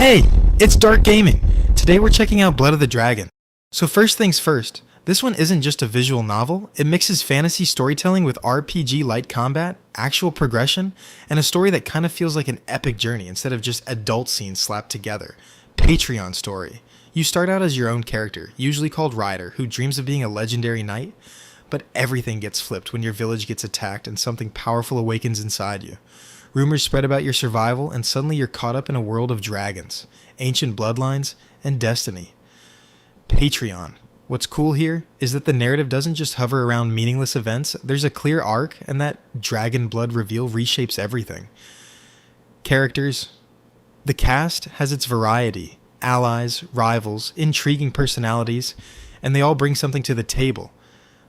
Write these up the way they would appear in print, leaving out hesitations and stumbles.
Hey, it's Dark Gaming. Today we're checking out Blood of the Dragon. So first things first, this one isn't just a visual novel, it mixes fantasy storytelling with RPG light combat, actual progression, and a story that kind of feels like an epic journey instead of just adult scenes slapped together. Patreon story. You start out as your own character, usually called Ryder, who dreams of being a legendary knight, but everything gets flipped when your village gets attacked and something powerful awakens inside you. Rumors spread about your survival, and suddenly you're caught up in a world of dragons, ancient bloodlines, and destiny. Patreon. What's cool here is that the narrative doesn't just hover around meaningless events, there's a clear arc, and that dragon blood reveal reshapes everything. Characters. The cast has its variety, allies, rivals, intriguing personalities, and they all bring something to the table.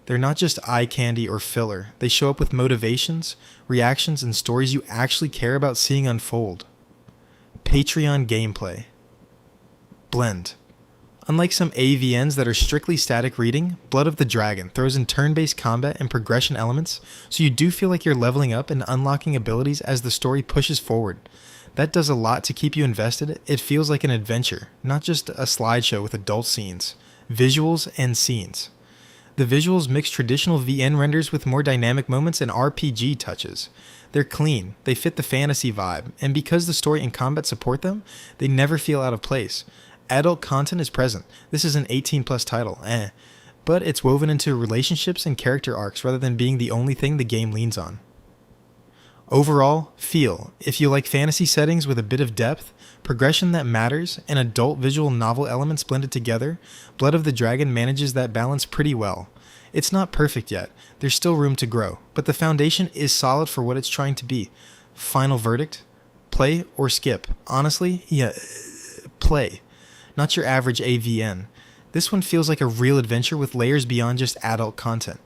They're not just eye candy or filler. They show up with motivations, reactions, and stories you actually care about seeing unfold. Patreon gameplay. Blend. Unlike some AVNs that are strictly static reading, Blood of the Dragon throws in turn-based combat and progression elements, so you do feel like you're leveling up and unlocking abilities as the story pushes forward. That does a lot to keep you invested. It feels like an adventure, not just a slideshow with adult scenes, visuals, and scenes. The visuals mix traditional VN renders with more dynamic moments and RPG touches. They're clean, they fit the fantasy vibe, and because the story and combat support them, they never feel out of place. Adult content is present. This is an 18+ title, but it's woven into relationships and character arcs rather than being the only thing the game leans on. Overall, feel. If you like fantasy settings with a bit of depth, progression that matters, and adult visual novel elements blended together, Blood of the Dragon manages that balance pretty well. It's not perfect yet, there's still room to grow, but the foundation is solid for what it's trying to be. Final verdict? Play or skip? Honestly, play. Not your average AVN. This one feels like a real adventure with layers beyond just adult content.